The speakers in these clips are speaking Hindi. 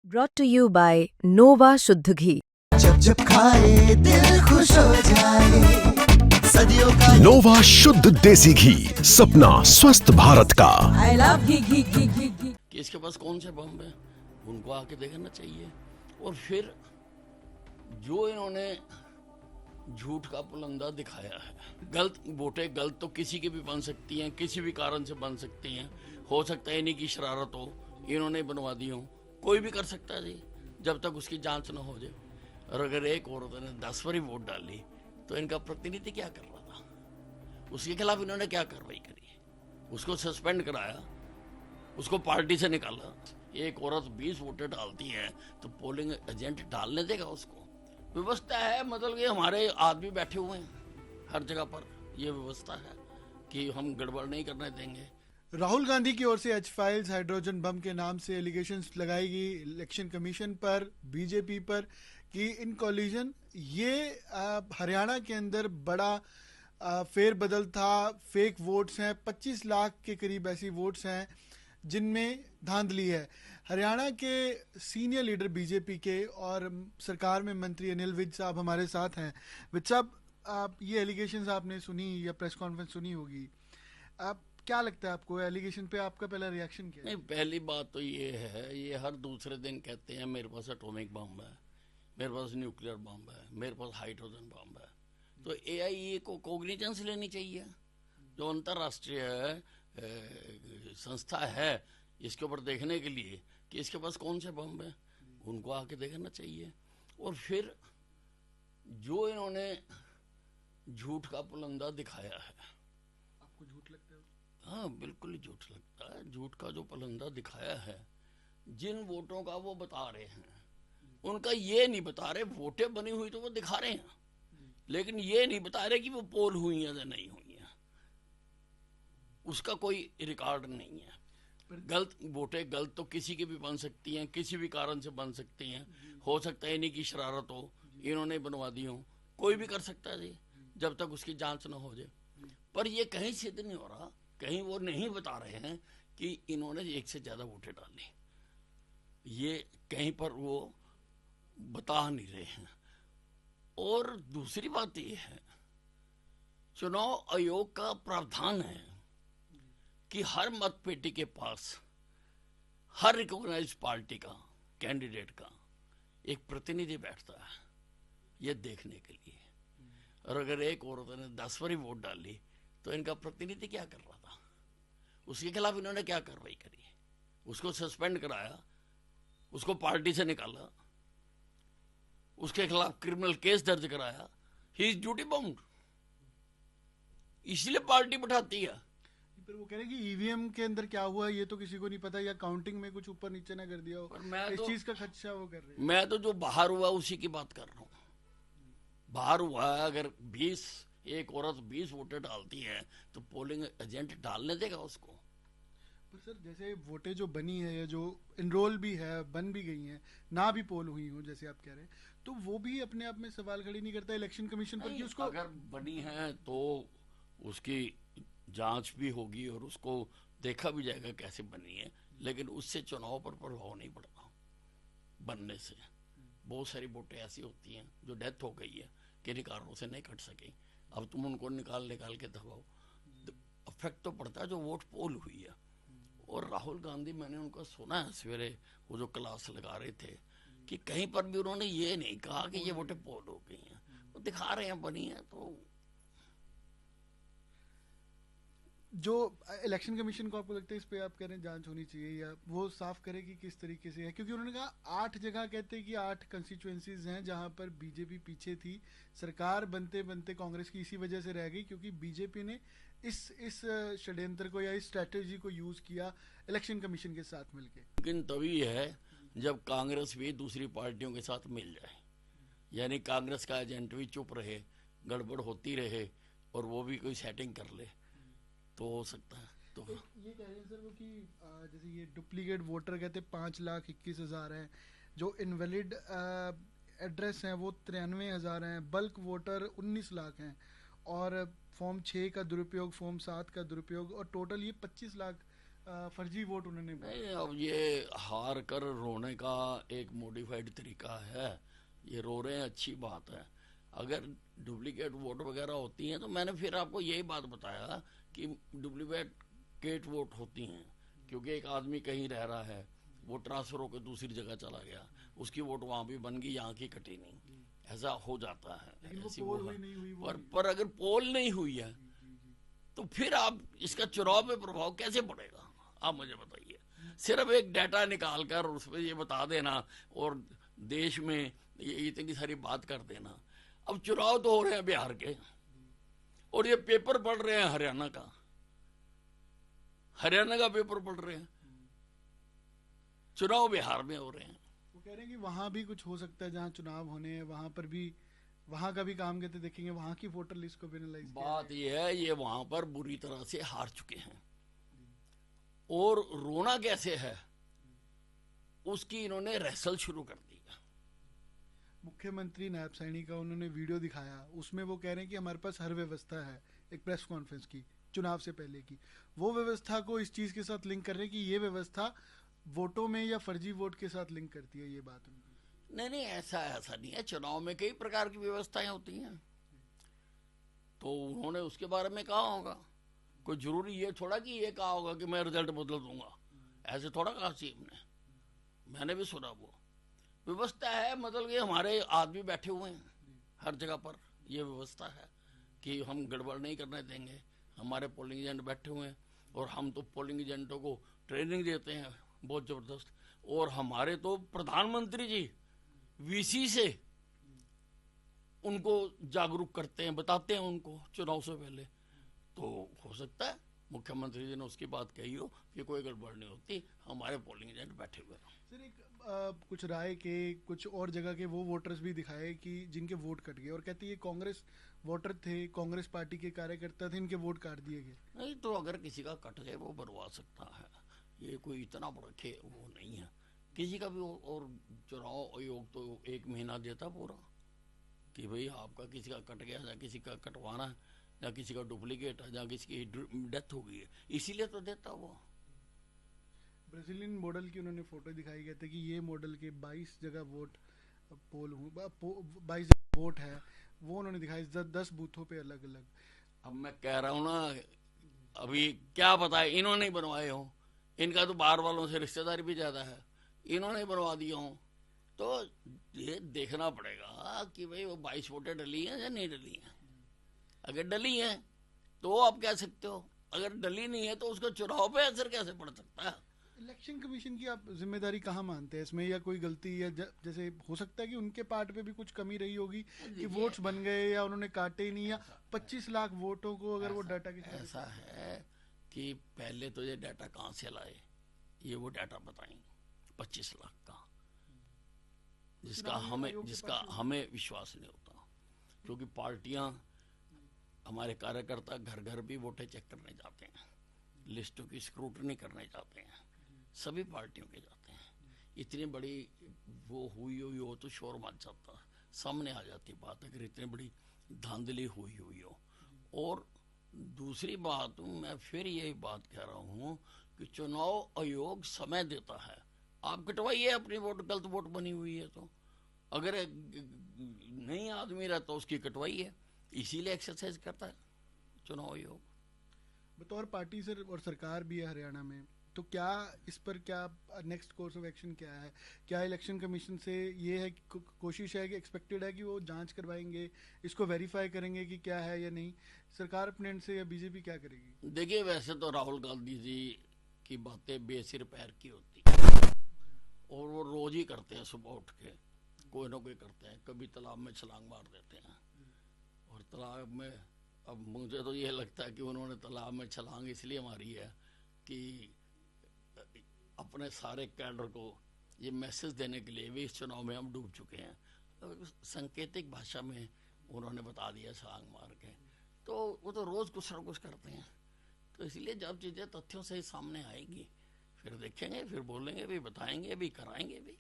Brought to you by Nova शुद्ध घी। जब जब खाए दिल खुश हो जाए सदियों का नोवा शुद्ध देसी घी, सपना स्वस्थ भारत का। I love घी कि इसके पास कौन से बम है, उनको आके देखना चाहिए। और फिर जो इन्होंने झूठ का पुलंदा दिखाया है, गलत वोटें गलत तो किसी की भी बन सकती हैं, किसी भी कारण से बन सकती हैं। हो सकता है इन्हीं की शरारत हो, इन्होंने बनवा दी हो, कोई भी कर सकता है जी, जब तक उसकी जांच ना हो जाए। और अगर एक औरत ने 10 बारी वोट डाली तो इनका प्रतिनिधि क्या कर रहा था, उसके खिलाफ इन्होंने क्या कार्रवाई करी? उसको सस्पेंड कराया, उसको पार्टी से निकाला। एक औरत 20 वोटें डालती है तो पोलिंग एजेंट डालने देगा उसको? व्यवस्था है, मतलब कि हमारे आदमी बैठे हुए हैं हर जगह पर, ये व्यवस्था है कि हम गड़बड़ नहीं करने देंगे। राहुल गांधी की ओर से एच फाइल्स हाइड्रोजन बम के नाम से एलिगेशंस लगाई गई इलेक्शन कमीशन पर, बीजेपी पर कि इन कॉलिजन ये हरियाणा के अंदर बड़ा फेरबदल था। फेक वोट्स हैं, 25 लाख के करीब ऐसी वोट्स हैं जिनमें धांधली है। हरियाणा के सीनियर लीडर बीजेपी के और सरकार में मंत्री अनिल विज साहब हमारे साथ हैं। विज साहब, आप ये एलिगेशंस आपने सुनी या प्रेस कॉन्फ्रेंस सुनी होगी, आप क्या लगता है आपको एलिगेशन पे आपका पहला रिएक्शन क्या है? नहीं, पहली बात तो ये है, ये हर दूसरे दिन कहते हैं मेरे पास एटॉमिक बम है, मेरे पास न्यूक्लियर बम है, मेरे पास हाइड्रोजन बम है। तो एआईए को कोग्निजेंस लेनी चाहिए, जो अंतर्राष्ट्रीय संस्था है इसके ऊपर देखने के लिए कि इसके पास कौन से बम है, उनको आके देखना चाहिए। और फिर जो इन्होंने झूठ का पुलंदा दिखाया है, आपको झूठ लगता है? हाँ, बिल्कुल ही झूठ लगता है। झूठ का जो पुलंदा दिखाया है, जिन वोटों का वो बता रहे हैं, उनका ये नहीं बता रहे। वोटें बनी हुई तो वो दिखा रहे हैं, लेकिन ये नहीं बता रहे कि वो पोल हुई है या नहीं हुई है, उसका कोई रिकॉर्ड नहीं है। गलत वोटें गलत तो किसी की भी बन सकती हैं, किसी भी कारण से बन सकती हैं। हो सकता है इन्हीं की शरारत हो, इन्होंने बनवा दी हो, कोई भी कर सकता है जी, जब तक उसकी जांच ना हो जाए। पर ये कहीं सिद्ध नहीं हो रहा, कहीं वो नहीं बता रहे हैं कि इन्होंने एक से ज्यादा वोटें डाली, ये कहीं पर वो बता नहीं रहे हैं। और दूसरी बात ये है, चुनाव आयोग का प्रावधान है कि हर मतपेटी के पास हर रिकॉग्नाइज्ड पार्टी का कैंडिडेट का एक प्रतिनिधि बैठता है, ये देखने के लिए। और अगर एक औरत ने 10 बारी वोट डाली तो इनका प्रतिनिधि क्या कर रहा था, उसके खिलाफ इन्होंने क्या कार्रवाई करी? उसको सस्पेंड कराया, उसको पार्टी से निकाला, उसके खिलाफ क्रिमिनल केस दर्ज कराया। ही इज ड्यूटी बाउंड, इसलिए पार्टी बैठाती है। फिर वो कह रहे हैं कि ईवीएम के अंदर क्या हुआ ये तो किसी को नहीं पता, या काउंटिंग में कुछ ऊपर नीचे ना कर दिया हो, इस चीज का खदशा वो कर रहे हैं। मैं तो जो बाहर हुआ उसी की बात कर रहा हूँ। बाहर हुआ है, अगर एक औरत 20 वोटें डालती है तो पोलिंग एजेंट डालने देगा उसको? पर सर, जैसे वोटें जो बनी है या जो इनरोल भी है, बन भी गई हैं, ना भी पोल हुई हो जैसे आप कह रहे हैं, तो वो भी अपने आप में सवाल खड़ी नहीं करता इलेक्शन कमीशन पर कि उसको अगर बनी है तो उसकी जांच भी होगी और उसको देखा भी जाएगा कैसे बनी है, लेकिन उससे चुनाव पर प्रभाव नहीं पड़ता। बनने से बहुत सारी वोटें ऐसी होती हैं जो डेथ हो गई है, किन्हीं कारणों से नहीं कट सके, अब तुम उनको निकाल के दबाओ, इफेक्ट तो पड़ता है जो वोट पोल हुई है। और राहुल गांधी, मैंने उनका सुना है सवेरे वो जो क्लास लगा रहे थे, कि कहीं पर भी उन्होंने ये नहीं कहा कि ये वोटें पोल हो गई हैं, वो दिखा रहे हैं बनी है। तो जो इलेक्शन कमीशन को आपको लगता है इस पे आप कह रहे हैं जांच होनी चाहिए, या वो साफ करे कि किस तरीके से है? क्योंकि उन्होंने कहा 8 जगह, कहते हैं कि 8 कंस्टिट्यूएंसीज हैं जहां पर बीजेपी पीछे थी। सरकार बनते बनते कांग्रेस की इसी वजह से रह गई क्योंकि बीजेपी ने इस षड्यंत्र को या इस स्ट्रेटेजी को यूज किया इलेक्शन कमीशन के साथ मिलके। लेकिन तभी है जब कांग्रेस भी दूसरी पार्टियों के साथ मिल जाए, यानी कांग्रेस का एजेंट भी चुप रहे, गड़बड़ होती रहे और वो भी कोई सेटिंग कर ले तो हो सकता है। तो ये कह रहे हैं सर वो कि जैसे ये डुप्लीकेट वोटर कहते 5,21,000 हैं, जो इनवैलिड एड्रेस हैं वो 93,000 हैं, बल्क वोटर 19 लाख हैं, और फॉर्म 6 का दुरुपयोग, फॉर्म 7 का दुरुपयोग, और टोटल ये 25 लाख फर्जी वोट उन्होंने बोला। नहीं, अब ये हार कर रोने का एक मॉडिफाइड तरीका है। ये रो रहे हैं, अच्छी बात है। अगर डुप्लीकेट वोट वगैरह होती हैं तो मैंने फिर आपको यही बात बताया कि डुप्लीकेट वोट होती हैं क्योंकि एक आदमी कहीं रह रहा है, वो ट्रांसफर होकर दूसरी जगह चला गया, उसकी वोट वहां भी बन गई, यहाँ की कटी नहीं, ऐसा हो जाता है। लेकिन वो ऐसी पोल वो हुई है। नहीं हुई, वो पर अगर पोल नहीं हुई है तो फिर आप इसका चुनाव में प्रभाव कैसे पड़ेगा, आप मुझे बताइए। सिर्फ एक डाटा निकाल कर उसमें ये बता देना और देश में ये इतनी सारी बात कर देना। अब चुनाव तो हो रहे हैं बिहार के और ये पेपर पढ़ रहे हैं हरियाणा का पेपर पढ़ रहे हैं, चुनाव बिहार में हो रहे हैं। वो कह रहे हैं कि वहां भी कुछ हो सकता है, जहां चुनाव होने हैं वहां पर भी वहां का भी काम कहते देखेंगे, वहां की वोटर लिस्ट को भी एनालाइज बात ये है, ये वहां पर बुरी तरह से हार चुके हैं और रोना कैसे है उसकी इन्होंने रहसल शुरू कर दी। मुख्यमंत्री नायब सैनी का उन्होंने वीडियो दिखाया, उसमें वो कह रहे हैं कि हमारे पास हर व्यवस्था है, एक प्रेस कॉन्फ्रेंस की चुनाव से पहले की, वो व्यवस्था को इस चीज के साथ लिंक कर रहे हैं कि ये व्यवस्था वोटों में या फर्जी वोट के साथ लिंक करती है। ये बात उनकी नहीं, ऐसा नहीं है। चुनाव में कई प्रकार की व्यवस्थाएं होती हैं तो उन्होंने उसके बारे में कहा होगा। कोई जरूरी ये थोड़ा कि ये कहा होगा कि मैं रिजल्ट बदल दूंगा, ऐसे थोड़ा कहा सीएम ने। मैंने भी सुना वो व्यवस्था है, मतलब कि हमारे आदमी बैठे हुए हैं हर जगह पर, ये व्यवस्था है कि हम गड़बड़ नहीं करने देंगे। हमारे पोलिंग एजेंट बैठे हुए हैं और हम तो पोलिंग एजेंटों को ट्रेनिंग देते हैं बहुत जबरदस्त। और हमारे तो प्रधानमंत्री जी वीसी से उनको जागरूक करते हैं, बताते हैं उनको चुनाव से पहले। तो हो सकता है मुख्यमंत्री जी ने उसकी बात कही हो कि कोई गड़बड़ नहीं होती, हमारे पोलिंग एजेंट बैठे हुए हैं। सर एक कुछ राय के कुछ और जगह के वो वोटर्स भी दिखाए कि जिनके वोट कट गए और कहते हैं ये कांग्रेस वोटर थे, कांग्रेस पार्टी के कार्यकर्ता थे, इनके वोट काट दिए गए। नहीं तो अगर किसी का कट जाए वो बनवा सकता है, ये कोई इतना बड़ा वो नहीं है किसी का भी। और चुनाव आयोग तो 1 महीना देता पूरा कि भाई आपका किसी का कट गया, या किसी का कटवाना है, या किसी का डुप्लीकेट है, या किसी की डेथ हो गई है, इसीलिए तो देता वो। ब्राजीलियन मॉडल की उन्होंने फोटो दिखाई, कहते कि ये मॉडल के 22 जगह वोट पोल 22 वोट है, वो उन्होंने दिखाई 10 बूथों पे अलग अलग। अब मैं कह रहा हूँ ना, अभी क्या पता है इन्होंने ही बनवाए हो, इनका तो बाहर वालों से रिश्तेदारी भी ज्यादा है, इन्होंने बनवा दिया हो। तो ये देखना पड़ेगा कि भाई वो 22 वोटें डली हैं या नहीं डली हैं। अगर डली हैं तो आप कह सकते हो, अगर डली नहीं है तो उसका चुनाव पे असर कैसे पड़ सकता है। इलेक्शन कमीशन की आप जिम्मेदारी कहाँ मानते हैं इसमें, या कोई गलती या जैसे हो सकता है कि उनके पार्ट पे भी कुछ कमी रही होगी कि वोट्स बन गए या उन्होंने काटे ही नहीं, या 25 लाख वोटों को अगर वो डाटा की ऐसा है कि पहले तो ये डाटा कहाँ से लाए, ये वो डाटा बताएं 25 लाख का, जिसका हमें विश्वास नहीं होता। क्योंकि पार्टियां, हमारे कार्यकर्ता घर घर भी वोटें चेक करने जाते हैं, लिस्टों की स्क्रूटनी करने जाते हैं, सभी पार्टियों के जाते हैं। इतनी बड़ी वो हुई हो तो शोर मच जाता, सामने आ जाती बात अगर इतनी बड़ी धांधली हुई हो। और दूसरी बात, मैं फिर यही बात कह रहा हूँ कि चुनाव आयोग समय देता है, आप कटवाइए अपनी वोट, गलत वोट बनी हुई है तो, अगर नहीं आदमी रहता उसकी कटवाइए, इसीलिए एक्सरसाइज करता है चुनाव आयोग। बतौर पार्टी सर, और सरकार भी है हरियाणा में, तो क्या इस पर क्या नेक्स्ट कोर्स ऑफ एक्शन क्या है? क्या इलेक्शन कमीशन से ये है कि कोशिश है कि एक्सपेक्टेड है कि वो जांच करवाएंगे, इसको वेरीफाई करेंगे कि क्या है या नहीं, सरकार अपने एंड से, या बीजेपी क्या करेगी? देखिए, वैसे तो राहुल गांधी जी की बातें बेसिर पैर की होती है और वो रोज ही करते हैं, सुबह उठ के कोई ना कोई करते हैं, कभी तालाब में छलांग मार देते हैं। और तालाब में, अब मुझे तो ये लगता है कि उन्होंने तालाब में छलांग इसलिए मारी है कि अपने सारे कैडर को ये मैसेज देने के लिए भी इस चुनाव में हम डूब चुके हैं, तो सांकेतिक भाषा में उन्होंने बता दिया छलांग मार के। तो वो तो रोज कुछ ना कुछ करते हैं, तो इसलिए जब चीजें तथ्यों से सामने आएगी फिर देखेंगे, फिर बोलेंगे भी, बताएंगे भी, कराएंगे भी।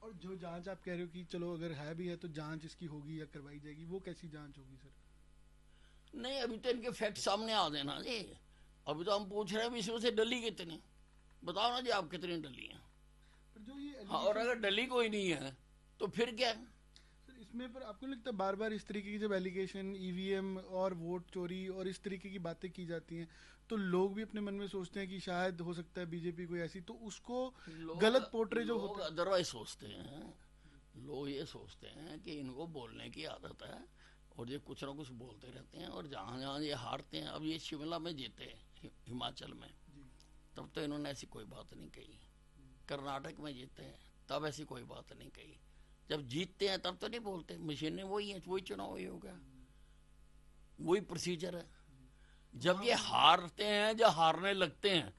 और जो जांच आप कह रहे हो कि चलो अगर है भी है तो जांच इसकी होगी या करवाई जाएगी, वो कैसी जांच होगी सर? नहीं, अभी तो इनके फैक्ट सामने आ देना जी, अभी तो हम पूछ रहे हैं विश्व से डली कितनी, बताओ ना जी आप कितनी डली हैं। पर जो ये हाँ, और अगर डली कोई नहीं है तो फिर क्या है? सर, इसमें पर आपको नहीं लगता बार बार इस तरीके की जब एलिगेशन ईवीएम और वोट चोरी और इस तरीके की बातें की जाती हैं तो लोग भी अपने मन में सोचते हैं कि शायद हो सकता है बीजेपी कोई ऐसी, तो उसको गलत पोर्ट्रे जो होता है। अदरवाइज सोचते हैं, लोग ये सोचते हैं कि इनको बोलने की आदत है और ये कुछ ना कुछ बोलते रहते हैं, और जहाँ जहाँ ये हारते हैं, अब ये शिमला में जीते हिमाचल में, तब तो इन्होंने ऐसी कोई बात नहीं कही। कर्नाटक में जीते हैं तब ऐसी कोई बात नहीं कही। जब जीतते हैं तब तो नहीं बोलते, मशीनें वही हैं, वही चुनाव ही हो गया, वही प्रोसीजर है। जब ये हारते हैं, जब हारने लगते हैं,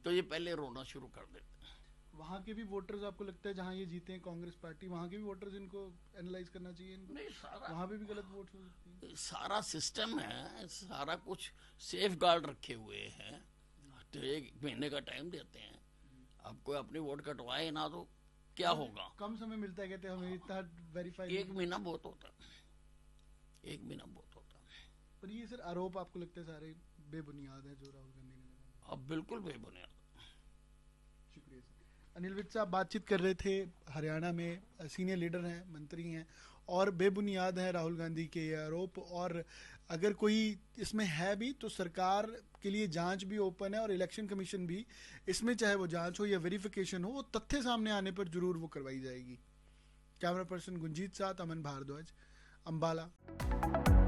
तो ये पहले रोना शुरू कर देते हैं। वहाँ के भी वोटर्स आपको लगता है जहाँ ये जीते हैं कांग्रेस पार्टी, वहाँ के भी वोटर्स इनको एनालाइज करना चाहिए इनको? नहीं, सारा वहाँ पे भी गलत वोट हो सकती है। सारा सिस्टम है, सारा कुछ सेफ गार्ड रखे हुए हैं, तो 1 महीने का टाइम देते हैं। अब कोई अपनी वोट कटवाए ना तो क्या होगा? कम समय मिलता है, कहते हैं हमें इतना वेरीफाई। 1 महीना बहुत होता है, 1 महीना बहुत होता है। पर ये सर आरोप आपको लगता है सारे बेबुनियाद है जो राहुल गांधी ने लगाए? अब बिल्कुल बेबुनियाद। शुक्रिया सर। अनिल विज साहब बातचीत कर रहे थे, हरियाणा में सीनियर लीडर हैं, मंत्री हैं, और बेबुनियाद है राहुल गांधी के ये आरोप, और अगर कोई इसमें है भी तो सरकार के लिए जांच भी ओपन है और इलेक्शन कमीशन भी इसमें, चाहे वो जांच हो या वेरिफिकेशन हो, वो तथ्य सामने आने पर जरूर वो करवाई जाएगी। कैमरा पर्सन गुंजीत साथ, अमन भारद्वाज, अंबाला।